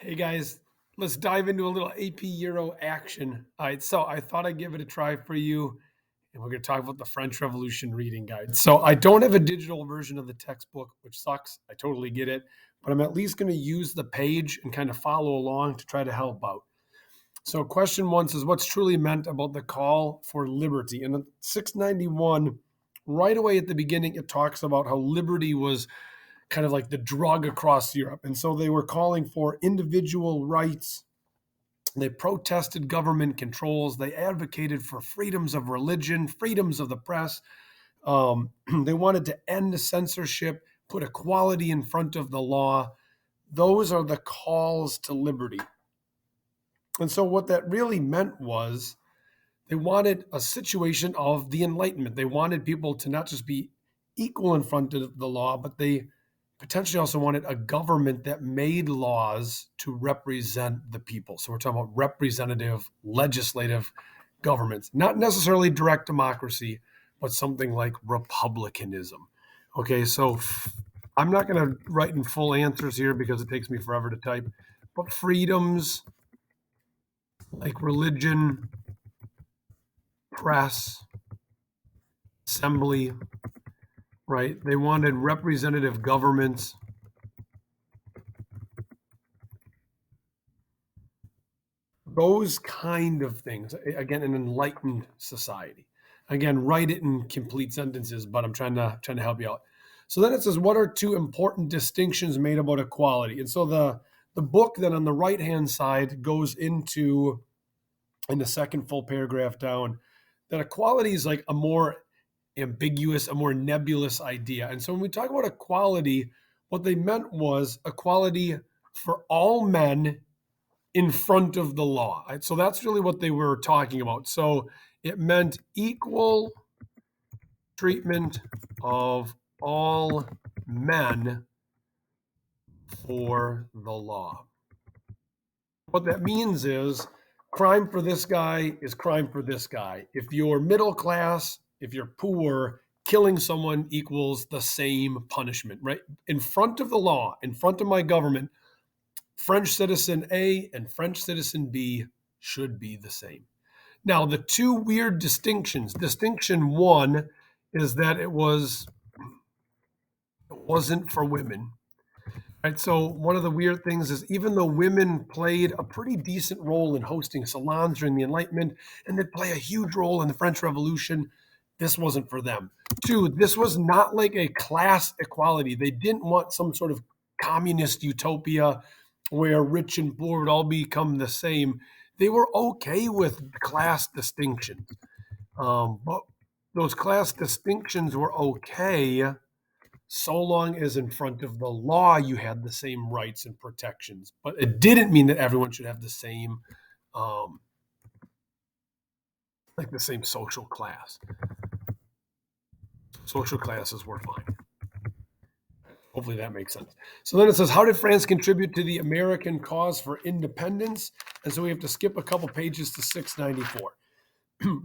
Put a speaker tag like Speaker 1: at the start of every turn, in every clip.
Speaker 1: Hey guys, let's dive into a little AP Euro action. All right, so I thought I'd give it a try for you, and we're going to talk about the French Revolution reading guide. So I don't have a digital version of the textbook, which sucks. I totally get it, but I'm at least going to use the page and kind of follow along to try to help out. So question one says, what's truly meant about the call for liberty? And in 691, right away at the beginning, it talks about how liberty was kind of like the drug across Europe. And so they were calling for individual rights. They protested government controls. They advocated for freedoms of religion, freedoms of the press. They wanted to end censorship, put equality in front of the law. Those are the calls to liberty. And so, what that really meant was they wanted a situation of the Enlightenment. They wanted people to not just be equal in front of the law, but they potentially also wanted a government that made laws to represent the people. So we're talking about representative, legislative governments, not necessarily direct democracy, but something like republicanism. Okay, so I'm not going to write in full answers here because it takes me forever to type, but freedoms like religion, press, assembly, right? They wanted representative governments. Those kind of things. Again, an enlightened society. Again, write it in complete sentences, but I'm trying to help you out. So then it says, what are two important distinctions made about equality? And so the book then on the right hand side goes into in the second full paragraph down that equality is like a more ambiguous, a more nebulous idea. And so when we talk about equality, what they meant was equality for all men in front of the law. Right? So that's really what they were talking about. So it meant equal treatment of all men for the law. What that means is crime for this guy is crime for this guy. If you're middle class, if you're poor, killing someone equals the same punishment, right? In front of the law, in front of my government, French citizen A and French citizen B should be the same. Now, the two weird distinctions. Distinction one is that it wasn't for women. Right. So one of the weird things is even though women played a pretty decent role in hosting salons during the Enlightenment, and they play a huge role in the French Revolution, this wasn't for them. Two, this was not like a class equality. They didn't want some sort of communist utopia where rich and poor would all become the same. They were okay with class distinctions. But those class distinctions were okay so long as in front of the law you had the same rights and protections. But it didn't mean that everyone should have the same, um, like the same social class. Social classes were fine. Hopefully that makes sense. So then it says, how did France contribute to the American cause for independence? And so we have to skip a couple pages to 694.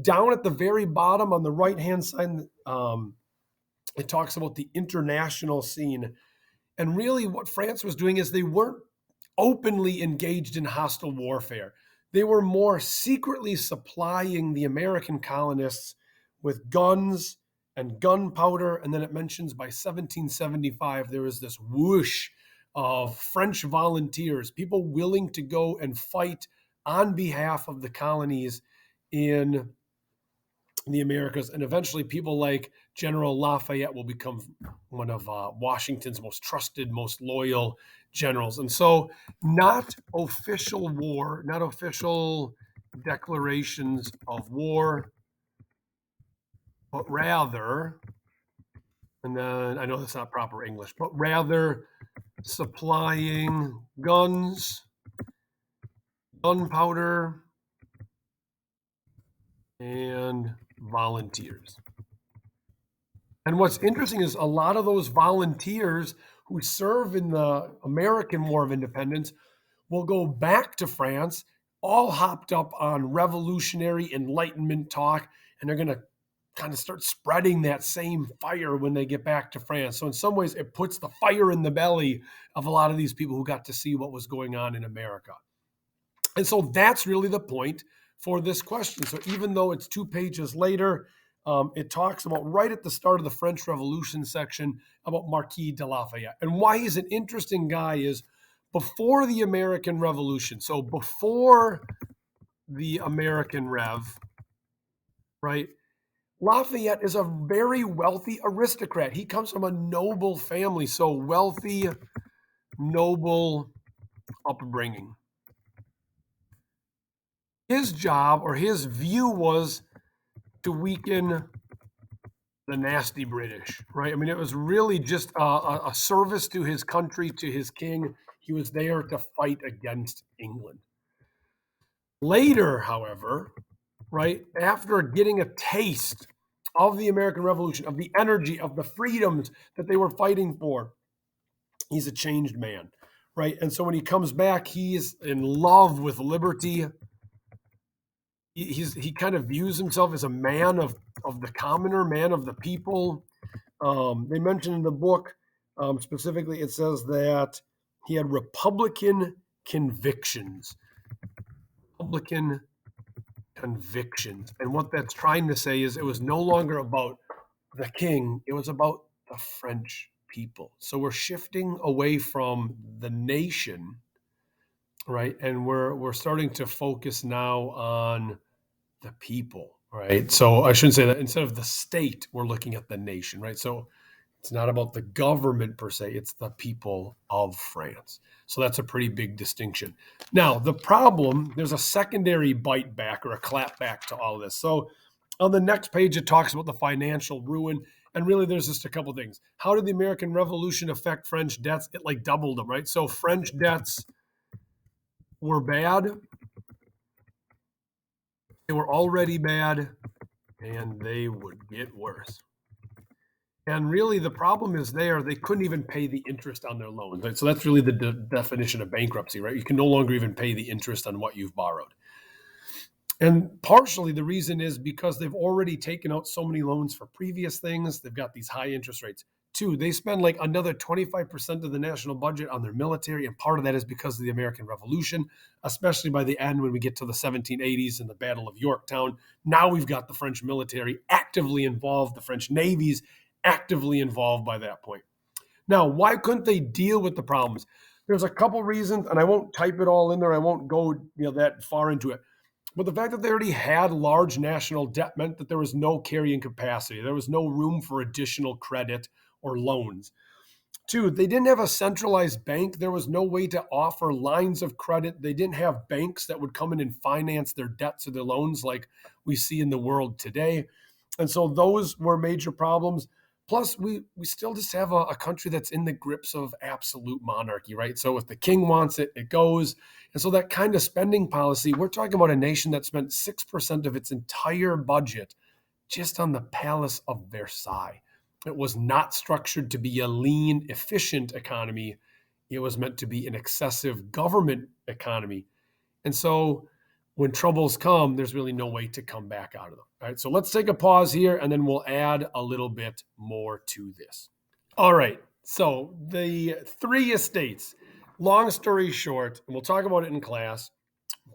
Speaker 1: Down at the very bottom on the right-hand side, it talks about the international scene. And really what France was doing is they weren't openly engaged in hostile warfare. They were more secretly supplying the American colonists with guns and gunpowder. And then it mentions by 1775, there was this whoosh of French volunteers, people willing to go and fight on behalf of the colonies in the Americas. And eventually people like General Lafayette will become one of Washington's most trusted, most loyal generals. And so not official war, not official declarations of war, but rather, and then I know that's not proper English, but rather supplying guns, gunpowder, and volunteers. And what's interesting is a lot of those volunteers who serve in the American War of Independence will go back to France, all hopped up on revolutionary Enlightenment talk, and they're going to kind of start spreading that same fire when they get back to France. So in some ways, it puts the fire in the belly of a lot of these people who got to see what was going on in America. And so that's really the point for this question. So even though it's 2 pages later, it talks about right at the start of the French Revolution section about Marquis de Lafayette. And why he's an interesting guy is before the American Revolution, so before the American Rev, right? Lafayette is a very wealthy aristocrat. He comes from a noble family, so wealthy, noble upbringing. His job or his view was to weaken the nasty British, right? I mean, it was really just a service to his country, to his king. He was there to fight against England. Later, however, right, after getting a taste of the American Revolution, of the energy, of the freedoms that they were fighting for, he's a changed man, right? And so when he comes back, he's in love with liberty. He kind of views himself as a man of the commoner, man of the people. They mention in the book, specifically, it says that he had Republican convictions. Republican convictions. And what that's trying to say is it was no longer about the king, it was about the French people. So we're shifting away from the nation, right? And we're starting to focus now on the people, right? So I shouldn't say that. Instead of the state, we're looking at the nation, right? So it's not about the government per se, it's the people of France. So that's a pretty big distinction. Now, the problem, there's a secondary bite back or a clap back to all this. So on the next page, it talks about the financial ruin. And really, there's just a couple things. How did the American Revolution affect French debts? It like doubled them, right? So French debts were bad. They were already bad, and they would get worse. And really, the problem is they couldn't even pay the interest on their loans. Right? So that's really the definition of bankruptcy, right? You can no longer even pay the interest on what you've borrowed. And partially the reason is because they've already taken out so many loans for previous things. They've got these high interest rates. Two, they spend like another 25% of the national budget on their military. And part of that is because of the American Revolution, especially by the end when we get to the 1780s and the Battle of Yorktown. Now we've got the French military actively involved, the French navies actively involved by that point. Now, why couldn't they deal with the problems? There's a couple reasons, and I won't type it all in there. I won't go that far into it. But the fact that they already had large national debt meant that there was no carrying capacity. There was no room for additional credit or loans. Two, they didn't have a centralized bank. There was no way to offer lines of credit. They didn't have banks that would come in and finance their debts or their loans like we see in the world today. And so those were major problems. Plus, we still just have a country that's in the grips of absolute monarchy, right? So if the king wants it, it goes. And so that kind of spending policy, we're talking about a nation that spent 6% of its entire budget just on the Palace of Versailles. It was not structured to be a lean, efficient economy. It was meant to be an excessive government economy. And so when troubles come, there's really no way to come back out of them. All right, so let's take a pause here and then we'll add a little bit more to this. All right, so the three estates, long story short, and we'll talk about it in class,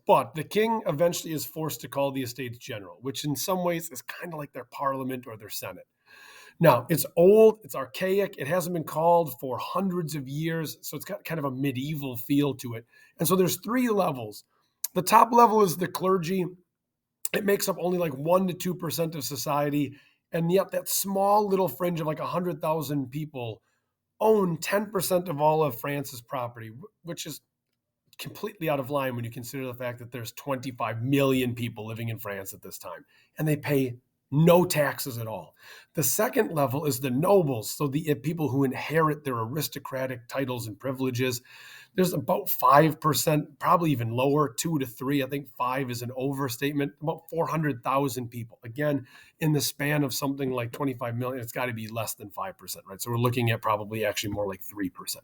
Speaker 1: but the king eventually is forced to call the estates general, which in some ways is kind of like their parliament or their senate. Now, it's old, it's archaic, it hasn't been called for hundreds of years, so it's got kind of a medieval feel to it. And so there's three levels. The top level is the clergy. It makes up only like 1% to 2% of society. And yet that small little fringe of like 100,000 people own 10% of all of France's property, which is completely out of line when you consider the fact that there's 25 million people living in France at this time, and they pay no taxes at all. The second level is the nobles, so the people who inherit their aristocratic titles and privileges. There's about 5%, probably even lower, 2 to 3. I think 5 is an overstatement, about 400,000 people. Again, in the span of something like 25 million, it's got to be less than 5%, right? So we're looking at probably actually more like 3%.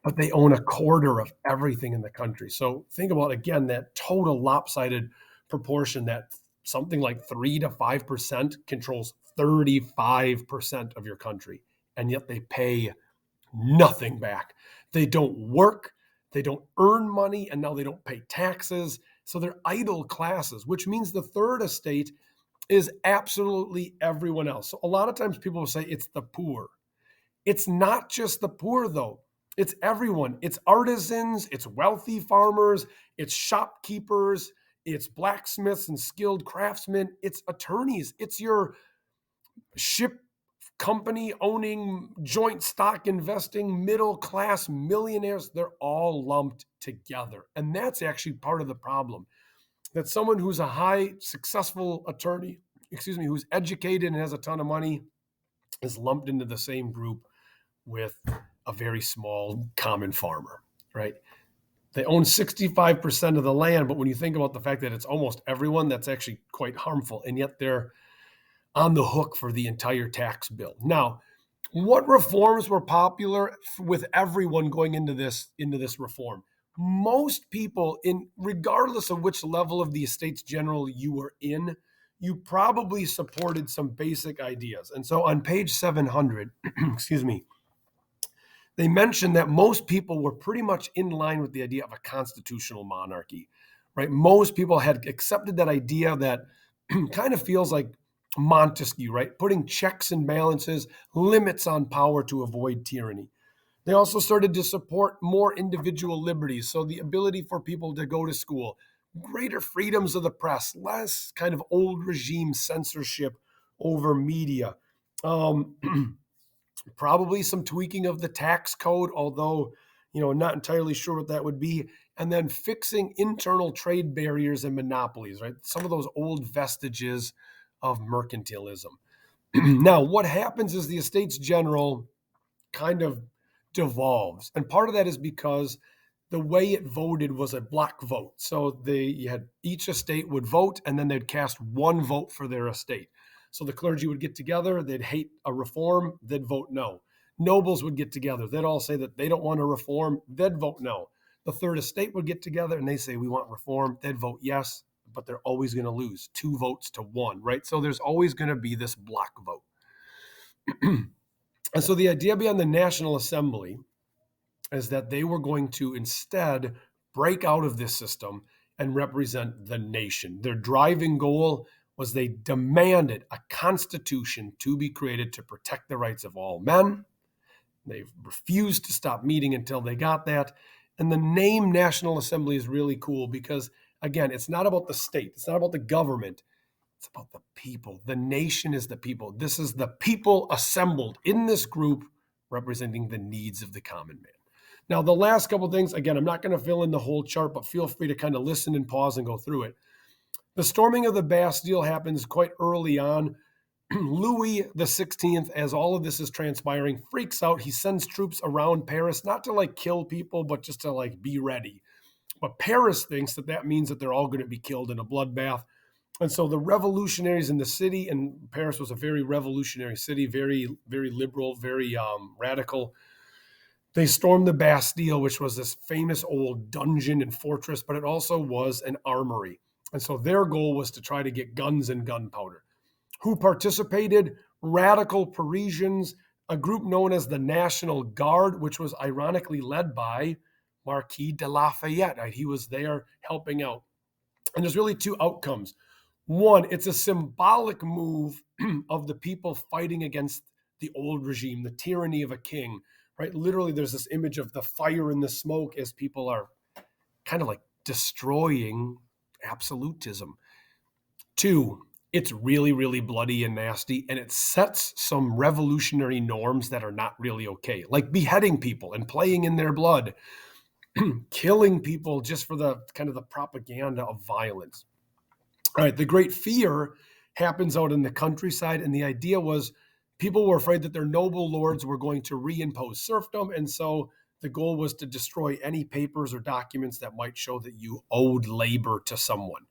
Speaker 1: But they own a quarter of everything in the country. So think about, again, that total lopsided proportion, that something like 3 to 5% controls 35% of your country, and yet they pay nothing back. They don't work, they don't earn money, and now they don't pay taxes. So they're idle classes, which means the third estate is absolutely everyone else. So a lot of times people will say it's the poor. It's not just the poor, though. It's everyone. It's artisans, it's wealthy farmers, it's shopkeepers, it's blacksmiths and skilled craftsmen, it's attorneys, it's your ship company owning, joint stock investing, middle class millionaires. They're all lumped together. And that's actually part of the problem. That someone who's a high successful attorney, who's educated and has a ton of money, is lumped into the same group with a very small common farmer, right? They own 65% of the land, but when you think about the fact that it's almost everyone, that's actually quite harmful. And yet they're on the hook for the entire tax bill. Now, what reforms were popular with everyone going into this reform? Most people, regardless of which level of the Estates General you were in, you probably supported some basic ideas. And so on page 700, excuse me, they mentioned that most people were pretty much in line with the idea of a constitutional monarchy, right? Most people had accepted that idea that kind of feels like Montesquieu, right? Putting checks and balances, limits on power to avoid tyranny. They also started to support more individual liberties, so the ability for people to go to school, greater freedoms of the press, less kind of old regime censorship over media. Probably some tweaking of the tax code, although, not entirely sure what that would be. And then fixing internal trade barriers and monopolies, right? Some of those old vestiges of mercantilism. Now, what happens is the Estates General kind of devolves. And part of that is because the way it voted was a block vote. So you had each estate would vote, and then they'd cast one vote for their estate. So the clergy would get together, they'd hate a reform, they'd vote no. Nobles would get together, they'd all say that they don't want a reform, they'd vote no. The third estate would get together and they say we want reform, they'd vote yes, but they're always going to lose 2 votes to 1, right? So there's always going to be this block vote. And so the idea behind the National Assembly is that they were going to instead break out of this system and represent the nation. Their driving goal was they demanded a constitution to be created to protect the rights of all men. They refused to stop meeting until they got that. And the name National Assembly is really cool because, again, it's not about the state. It's not about the government. It's about the people. The nation is the people. This is the people assembled in this group representing the needs of the common man. Now, the last couple of things, again, I'm not going to fill in the whole chart, but feel free to kind of listen and pause and go through it. The storming of the Bastille happens quite early on. Louis XVI, as all of this is transpiring, freaks out. He sends troops around Paris, not to kill people, but just to be ready. But Paris thinks that means that they're all going to be killed in a bloodbath. And so the revolutionaries in the city, and Paris was a very revolutionary city, very, very liberal, very radical. They stormed the Bastille, which was this famous old dungeon and fortress, but it also was an armory. And so their goal was to try to get guns and gunpowder. Who participated? Radical Parisians, a group known as the National Guard, which was ironically led by Marquis de Lafayette. Right? He was there helping out. And there's really 2 outcomes. One, it's a symbolic move of the people fighting against the old regime, the tyranny of a king, right? Literally, there's this image of the fire and the smoke as people are kind of destroying absolutism. 2, it's really, really bloody and nasty, and it sets some revolutionary norms that are not really okay, like beheading people and playing in their blood, killing people just for the kind of the propaganda of violence. All right, the Great Fear happens out in the countryside, and the idea was people were afraid that their noble lords were going to reimpose serfdom, and so the goal was to destroy any papers or documents that might show that you owed labor to someone.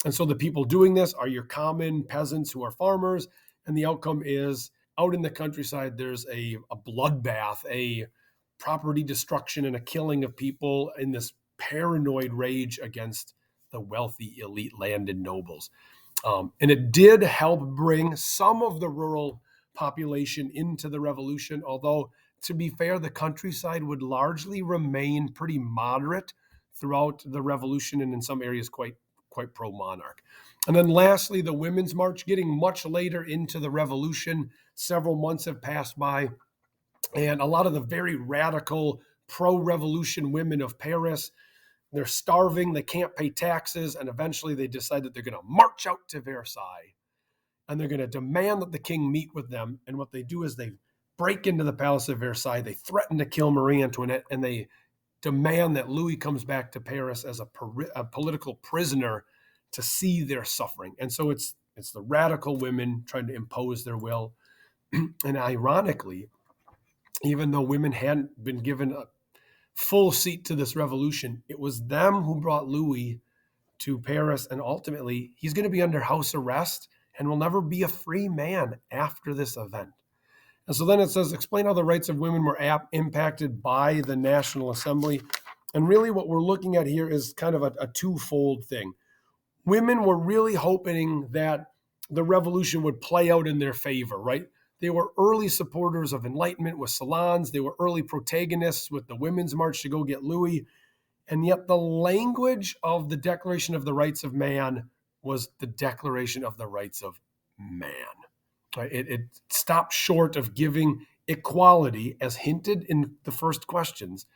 Speaker 1: And so the people doing this are your common peasants who are farmers, and the outcome is out in the countryside, there's a bloodbath, a property destruction, and a killing of people in this paranoid rage against the wealthy elite landed nobles. And it did help bring some of the rural population into the revolution, although, to be fair, the countryside would largely remain pretty moderate throughout the revolution, and in some areas quite pro-monarch. And then lastly, the Women's March, getting much later into the revolution. Several months have passed by, and a lot of the very radical pro-revolution women of Paris, they're starving, they can't pay taxes, and eventually they decide that they're going to march out to Versailles, and they're going to demand that the king meet with them. And what they do is they break into the palace of Versailles, they threaten to kill Marie Antoinette, and they demand that Louis comes back to Paris as a political prisoner to see their suffering. And so it's the radical women trying to impose their will. And ironically, even though women hadn't been given a full seat to this revolution, it was them who brought Louis to Paris, and ultimately he's going to be under house arrest and will never be a free man after this event. And so then it says, explain how the rights of women were impacted by the National Assembly. And really what we're looking at here is kind of a twofold thing. Women were really hoping that the revolution would play out in their favor, right? They were early supporters of enlightenment with salons. They were early protagonists with the Women's March to go get Louis. And yet the language of the Declaration of the Rights of Man was the Declaration of the Rights of Man. Right? It stopped short of giving equality, as hinted in the first questions.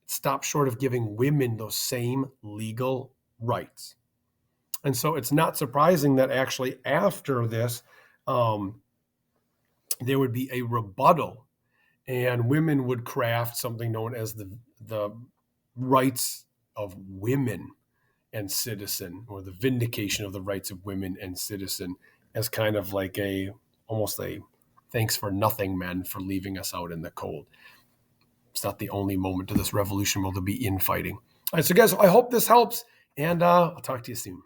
Speaker 1: It stopped short of giving women those same legal rights. And so it's not surprising that actually after this, there would be a rebuttal, and women would craft something known as the rights of women and citizen, or the vindication of the rights of women and citizen, as kind of like almost a thanks for nothing men for leaving us out in the cold. It's not the only moment of this revolution where there'll be infighting. All right, so guys, I hope this helps, and I'll talk to you soon.